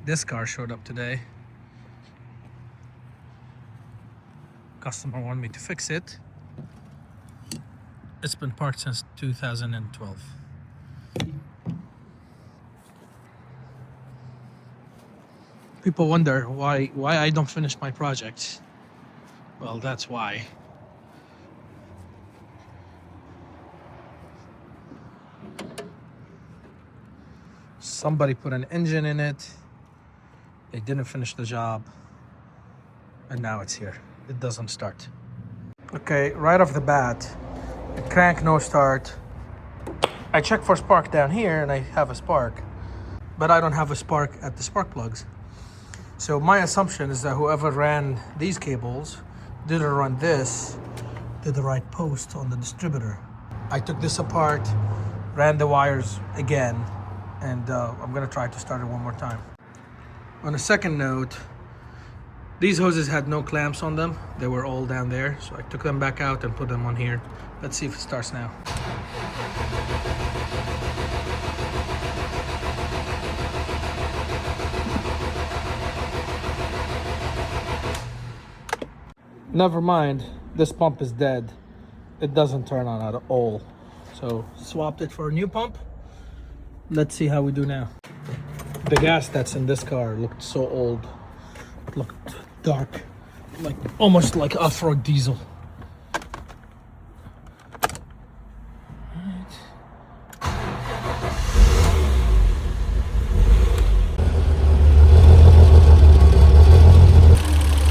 This car showed up today. Customer wanted me to fix it. It's been parked since 2012. People wonder why I don't finish my projects. Well, that's why. Somebody put an engine in it. They didn't finish the job. And now it's here. It doesn't start. Okay, right off the bat, the crank no start. I check for spark down here and I have a spark, but I don't have a spark at the spark plugs. So my assumption is that whoever ran these cables didn't run this to the right post on the distributor. I took this apart, ran the wires again, and I'm gonna try to start it one more time. On a second note, these hoses had no clamps on them. They were all down there, so I took them back out and put them on here. Let's see if it starts now. Never mind, this pump is dead. It doesn't turn on at all. So swapped it for a new pump. Let's see how we do now. The gas that's in this car looked so old. It looked dark, like almost like off-road diesel. Right.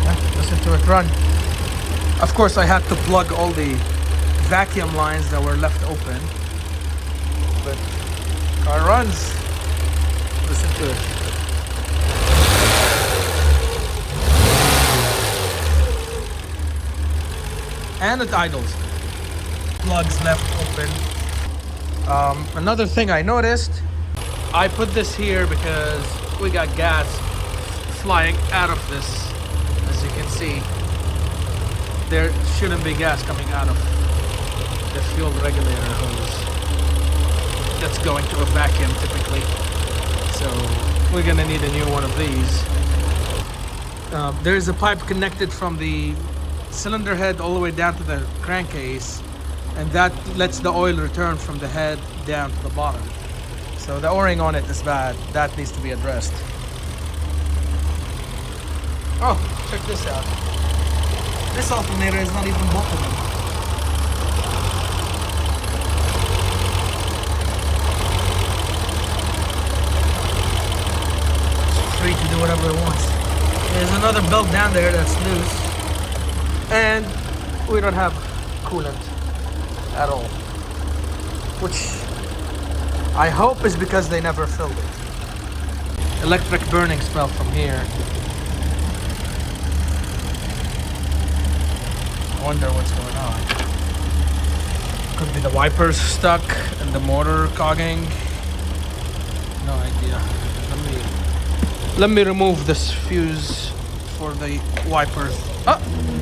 Yeah, listen to it run. Of course, I had to plug all the vacuum lines that were left open, but car runs. Listen to it. And it idles. Plugs left open. Another thing I noticed, I put this here because we got gas flying out of this. As you can see, there shouldn't be gas coming out of the fuel regulator hose. That's going to a vacuum typically. So we're gonna need a new one of these. There's a pipe connected from the cylinder head all the way down to the crankcase, and that lets the oil return from the head down to the bottom. So the o-ring on it is bad. That needs to be addressed. Oh, check this out. This alternator is not even bolted in. It's free to do whatever it wants. There's another belt down there that's loose. And we don't have coolant at all, which I hope is because they never filled it. Electric burning smell from here. I wonder what's going on. Could be the wipers stuck and the motor cogging. No idea. Let me remove this fuse for the wipers. Oh,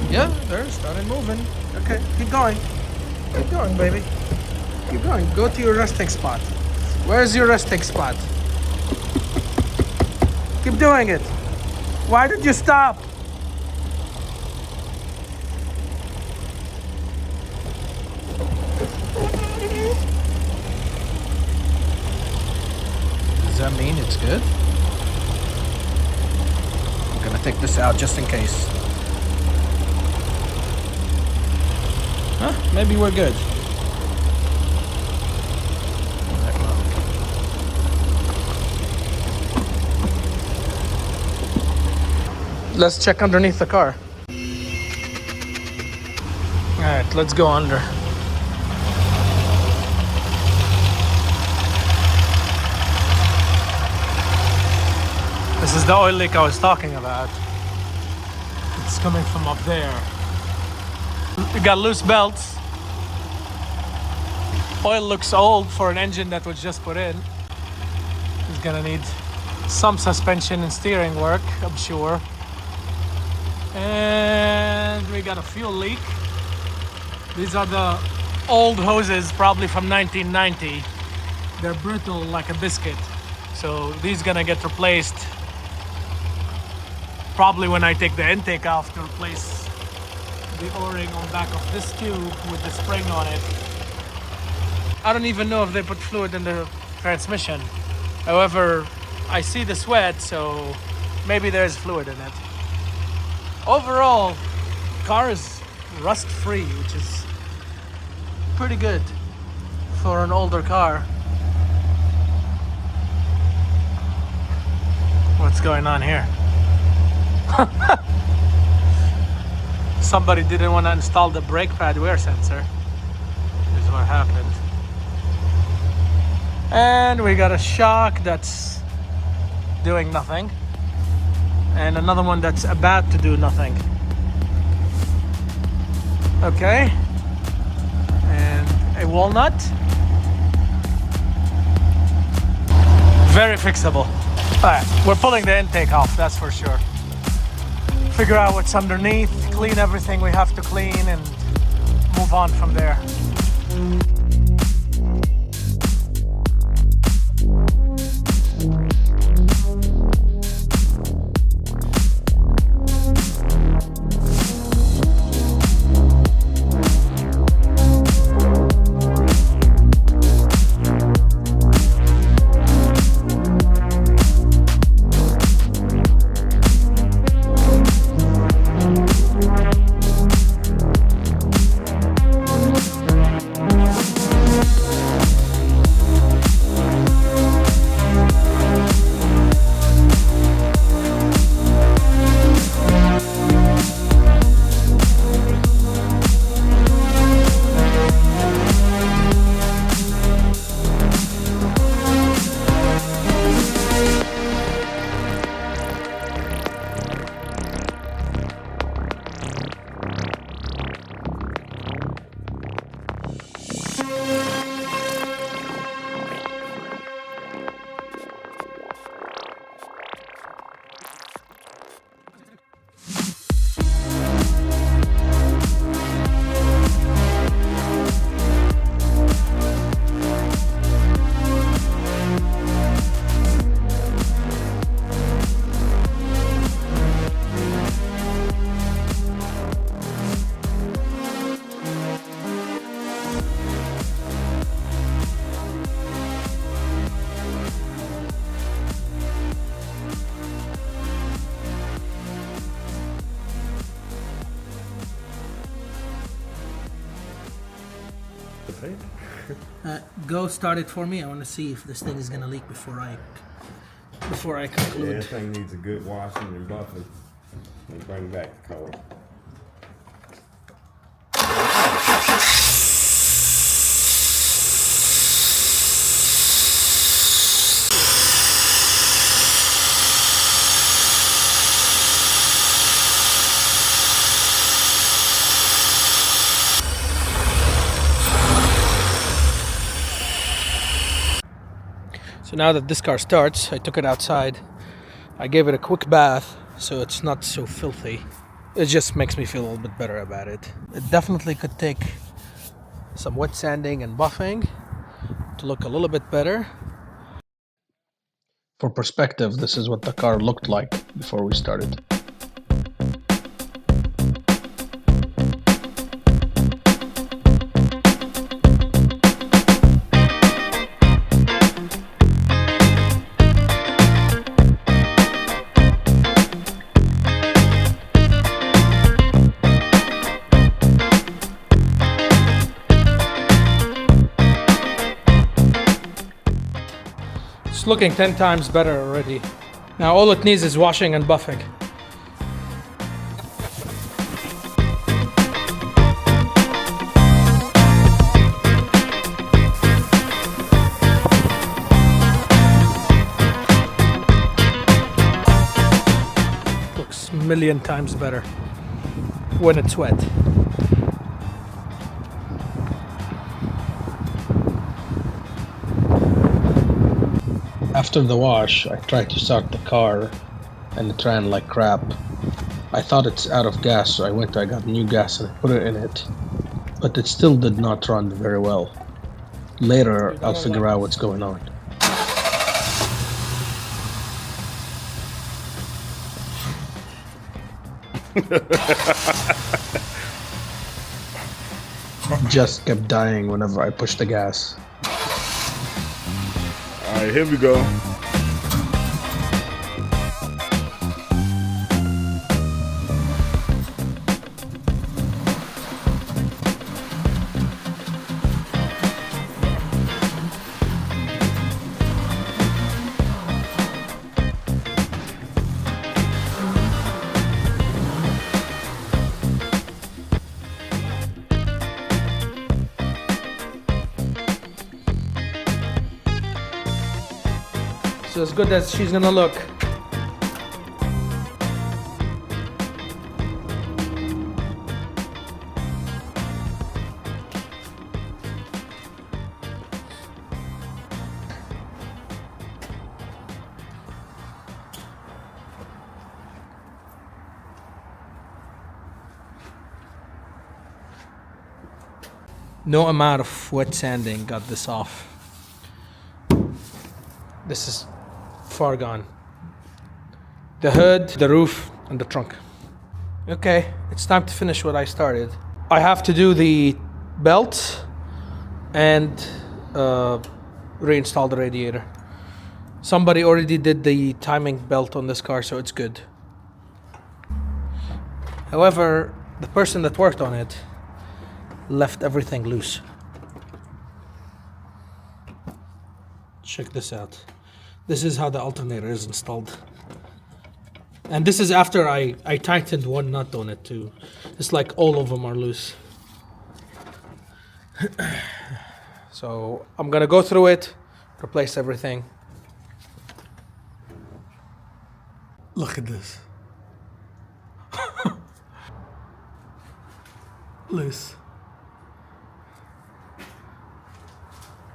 yeah, they're started moving. Okay, keep going. Keep going, baby. Keep going. Go to your resting spot. Where's your resting spot? Keep doing it. Why did you stop? Does that mean it's good? I'm gonna take this out just in case. Huh? Maybe we're good. Let's check underneath the car. Alright, let's go under. This is the oil leak I was talking about. It's coming from up there. We got loose belts. Oil looks old for an engine that was just put in. It's gonna need some suspension and steering work, I'm sure. And we got a fuel leak. These are the old hoses, probably from 1990. They're brittle like a biscuit. So these gonna get replaced Probably when I take the intake off to replace the O-ring on back of this tube with the spring on it. I don't even know if they put fluid in the transmission. However, I see the sweat, so maybe there's fluid in it. Overall, car is rust-free, which is pretty good for an older car. What's going on here? Somebody didn't want to install the brake pad wear sensor, is what happened. And we got a shock that's doing nothing, and another one that's about to do nothing. Okay, and a walnut. Very fixable. Alright, we're pulling the intake off, that's for sure. Figure out what's underneath, clean everything we have to clean, and move on from there. Go start it for me. I want to see if this thing is gonna leak before I conclude. Yeah, this thing needs a good washing and buffing and bring back the color. So now that this car starts, I took it outside. I gave it a quick bath so it's not so filthy. It just makes me feel a little bit better about it. It definitely could take some wet sanding and buffing to look a little bit better. For perspective, this is what the car looked like before we started. It's looking 10 times better already. Now all it needs is washing and buffing. Looks a million times better when it's wet. After the wash, I tried to start the car and it ran like crap. I thought it's out of gas, so I got new gas and I put it in it. But it still did not run very well. Later, I'll figure out what's going on. Just kept dying whenever I pushed the gas. All right, here we go. So as good as she's gonna look. No amount of wet sanding got this off. This is far gone. The hood, the roof, and the trunk. Okay, it's time to finish what I started. I have to do the belt and reinstall the radiator. Somebody already did the timing belt on this car, so it's good. However, the person that worked on it left everything loose. Check this out. This is how the alternator is installed. And this is after I tightened one nut on it too. It's like all of them are loose. So I'm gonna go through it, replace everything. Look at this. Loose.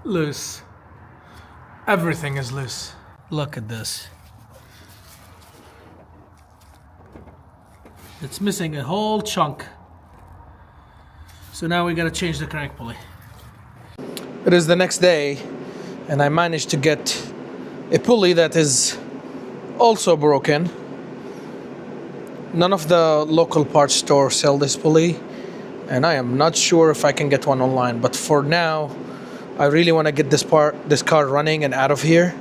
Loose. Everything is loose. Look at this. It's missing a whole chunk. So now we gotta change the crank pulley. It is the next day, and I managed to get a pulley that is also broken. None of the local parts stores sell this pulley, and I am not sure if I can get one online, but for now I really want to get this car running and out of here,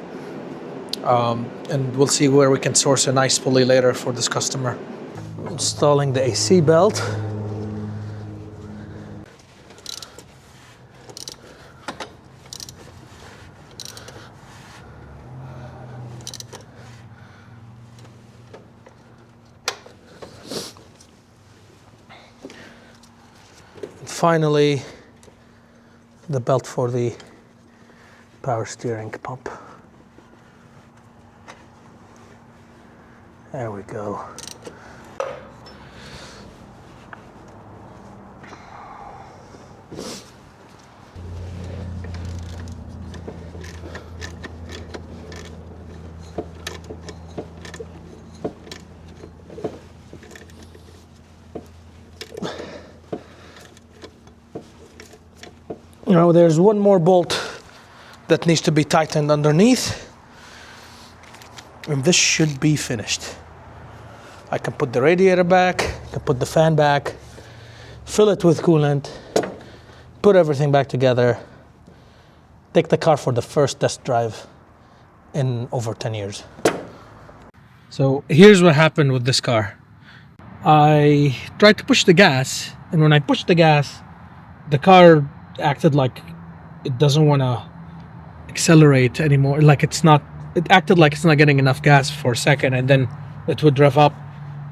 and we'll see where we can source a nice pulley later for this customer. Installing the AC belt. Finally, the belt for the power steering pump. There we go. Now there's one more bolt that needs to be tightened underneath, and this should be finished. I can put the radiator back, I can put the fan back, fill it with coolant, put everything back together, take the car for the first test drive in over 10 years. So here's what happened with this car. I tried to push the gas, and when I pushed the gas, the car acted like it doesn't want to accelerate anymore. Like it acted like it's not getting enough gas for a second, and then it would rev up.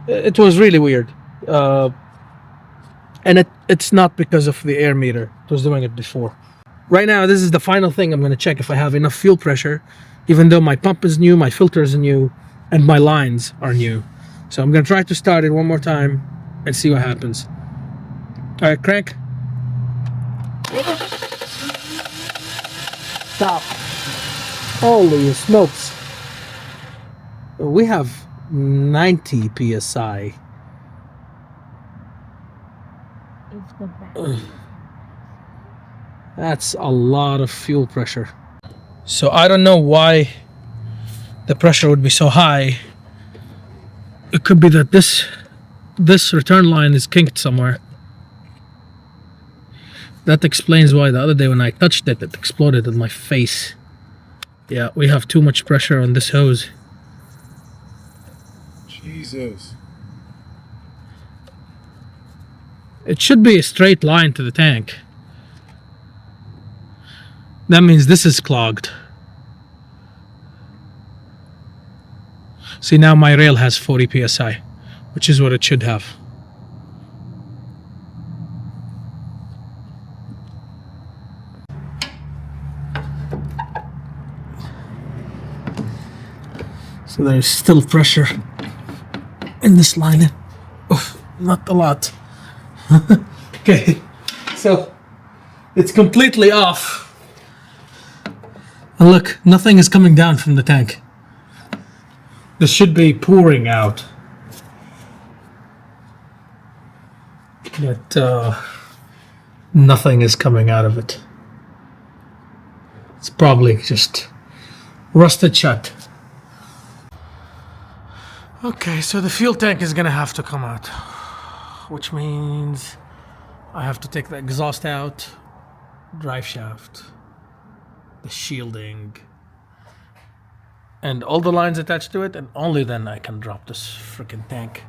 It was really weird. And it's not because of the air meter. It was doing it before. Right now, this is the final thing I'm going to check if I have enough fuel pressure, even though my pump is new, my filter is new, and my lines are new. So I'm going to try to start it one more time and see what happens. All right, crank. Stop. Holy smokes. We have 90 psi. That's a lot of fuel pressure. So I don't know why the pressure would be so high. It could be that this this return line is kinked somewhere. That explains why the other day when I touched it, it exploded in my face. Yeah, we have too much pressure on this hose. Jesus. It should be a straight line to the tank. That means this is clogged. See, now my rail has 40 psi, which is what it should have. So there's still pressure in this lining. Oof, not a lot. Okay, so it's completely off. And look, nothing is coming down from the tank. This should be pouring out. But nothing is coming out of it. It's probably just rusted shut. Okay, so the fuel tank is gonna have to come out, which means I have to take the exhaust out, drive shaft, the shielding, and all the lines attached to it, and only then I can drop this freaking tank.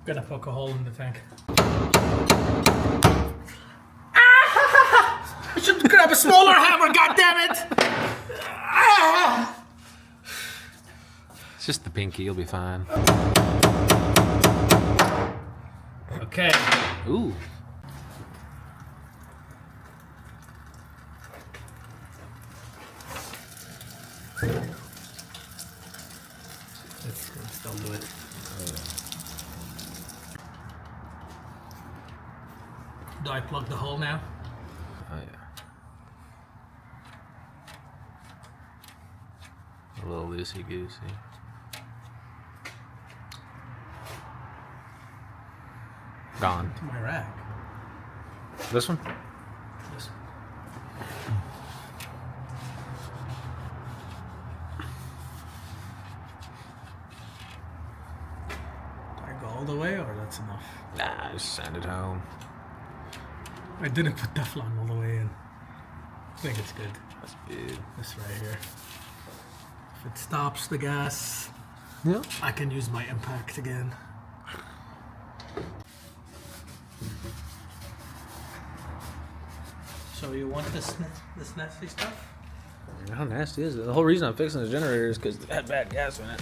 Gonna poke a hole in the tank. I should grab a smaller hammer, goddammit! It's just the pinky, you'll be fine. Okay. Ooh. Let's still do it. Do I plug the hole now? Oh yeah. A little loosey-goosey. Gone. To my rack. This one? This one. Do I go all the way or that's enough? Nah, just send it home. I didn't put Teflon all the way in. I think it's good. That's good. This right here. If it stops the gas, Yeah. I can use my impact again. So you want this nasty stuff? How nasty is it? The whole reason I'm fixing the generator is because it had bad gas in it.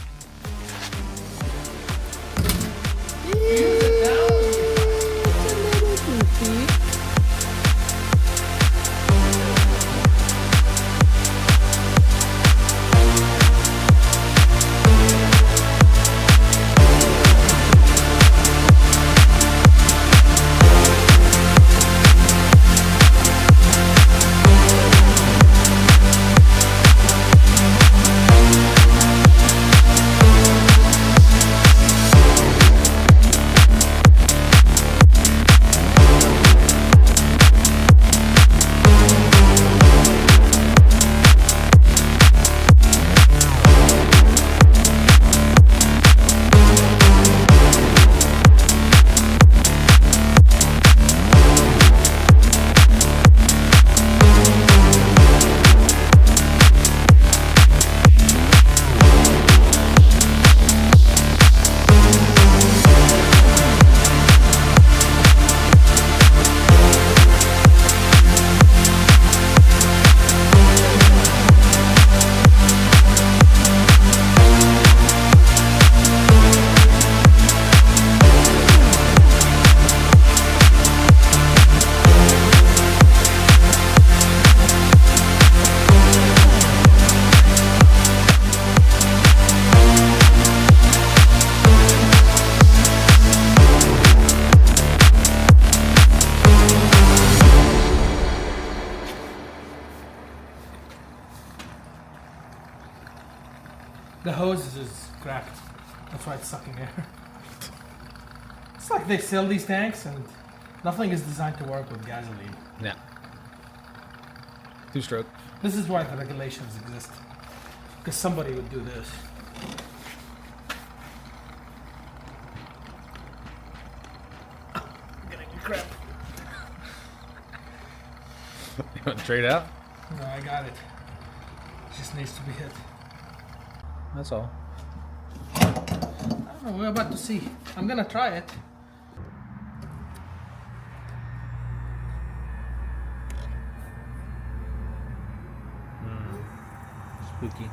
The hose is cracked. That's why it's sucking air. It's like they sell these tanks and nothing is designed to work with gasoline. Yeah. Two-stroke. This is why the regulations exist. Because somebody would do this. I'm getting crap. You want to trade out? No, I got it. It just needs to be hit. That's all. I don't know, we're about to see. I'm gonna try it. Spooky.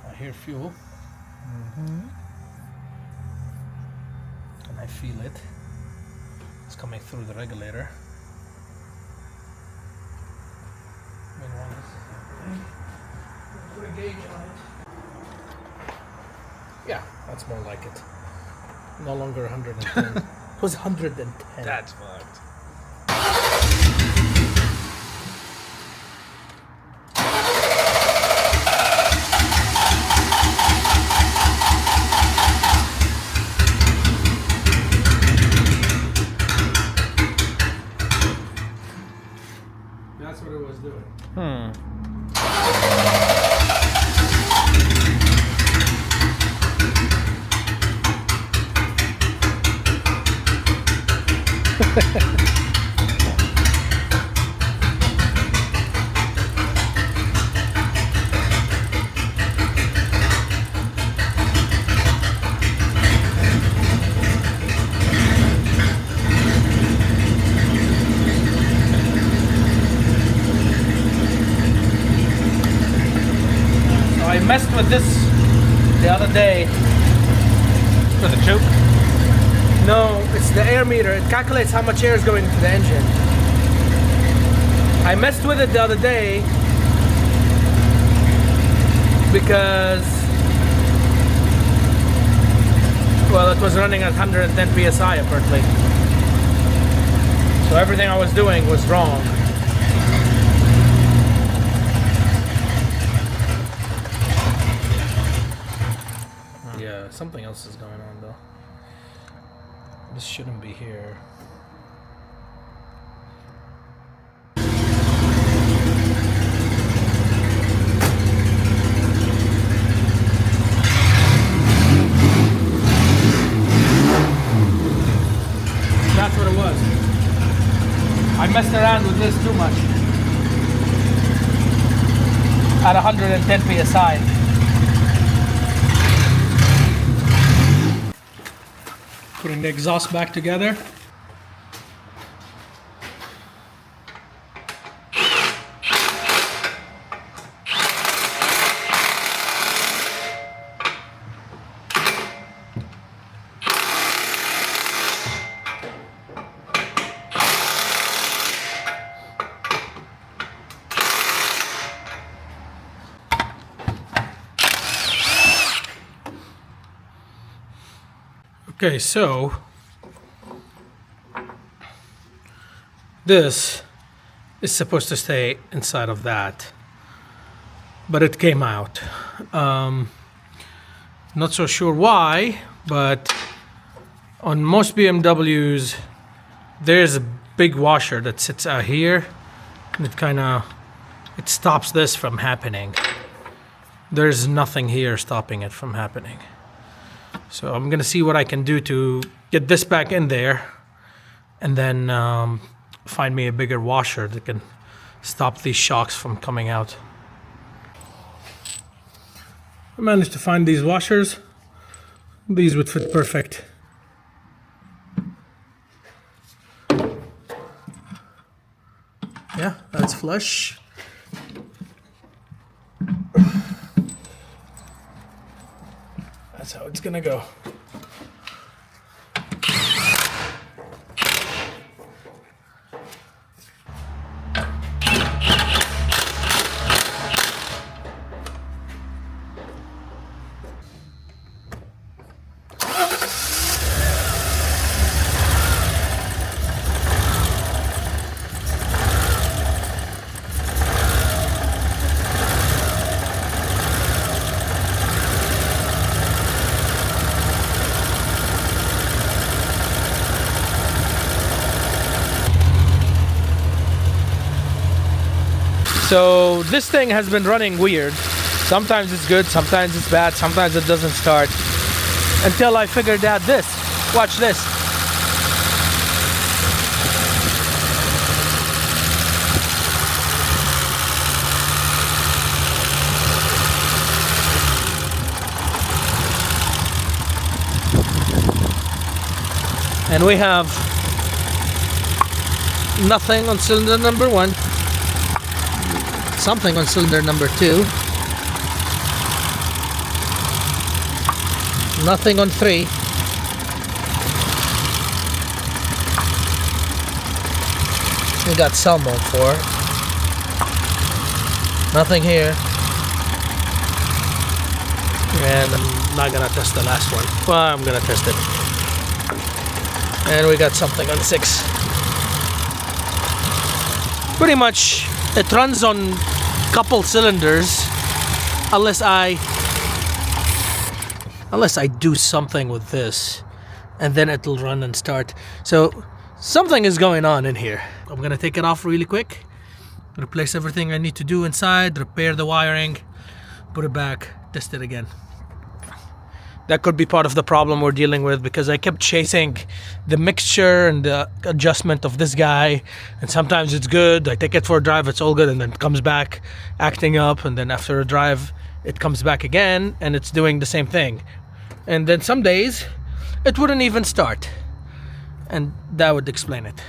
I hear fuel. And I feel it. It's coming through the regulator. Meanwhile, put a gauge on it. Yeah, that's more like it. No longer 110. It was 110. That's fucked. That's what it was doing. I messed with this the other day. For the choke? No, it's the air meter. It calculates how much air is going into the engine. I messed with it the other day because, well, it was running at 110 psi apparently. So everything I was doing was wrong. Yeah, something else is going on though. This shouldn't be here. That's what it was. I messed around with this too much. At 110 psi. Putting the exhaust back together. Okay, so this is supposed to stay inside of that, but it came out. Not so sure why, but on most BMWs, there's a big washer that sits out here, and it stops this from happening. There's nothing here stopping it from happening. So I'm gonna see what I can do to get this back in there, and then find me a bigger washer that can stop these shocks from coming out. I managed to find these washers. These would fit perfect. Yeah, that's flush. That's how it's gonna go. So this thing has been running weird. Sometimes it's good, sometimes it's bad, sometimes it doesn't start. Until I figured out this. Watch this. And we have nothing on cylinder number 1, something on cylinder number 2, nothing on 3, we got some on 4, nothing here, and I'm not gonna test the last one. Well, I'm gonna test it. And we got something on 6. Pretty much it runs on couple cylinders unless I do something with this, and then it'll run and start. So something is going on in here. I'm gonna take it off really quick, replace everything I need to do inside, repair the wiring, put it back, test it again. That could be part of the problem we're dealing with, because I kept chasing the mixture and the adjustment of this guy, and sometimes it's good, I take it for a drive, it's all good, and then it comes back acting up, and then after a drive it comes back again and it's doing the same thing. And then some days it wouldn't even start, and that would explain it.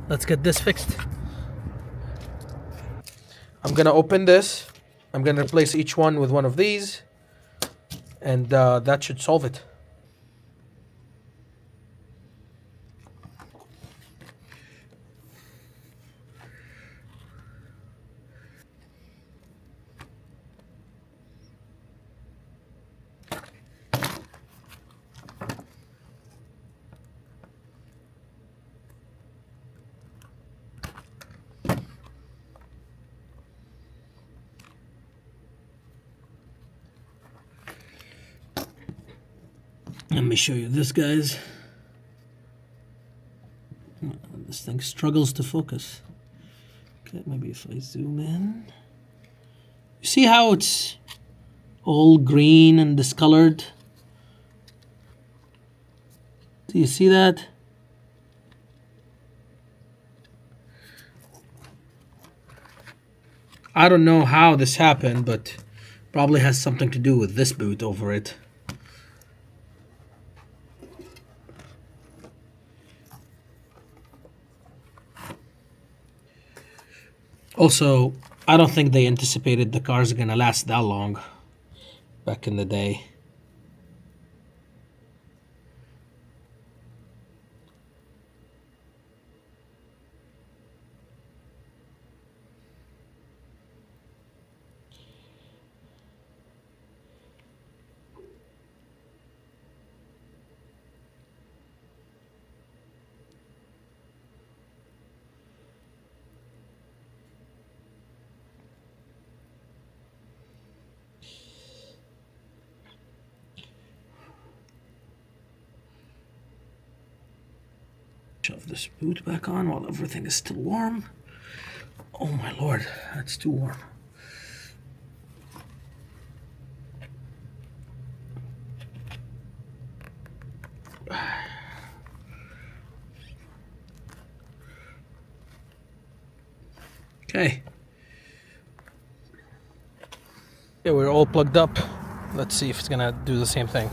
Let's get this fixed. I'm gonna open this. I'm gonna replace each one with one of these, and that should solve it. Let me show you this, guys. This thing struggles to focus. Okay, maybe if I zoom in. You see how it's all green and discolored? Do you see that? I don't know how this happened, but probably has something to do with this boot over it. Also, I don't think they anticipated the cars are gonna last that long back in the day. Shove this boot back on while everything is still warm. Oh my lord, that's too warm. Okay. Yeah, we're all plugged up. Let's see if it's gonna do the same thing.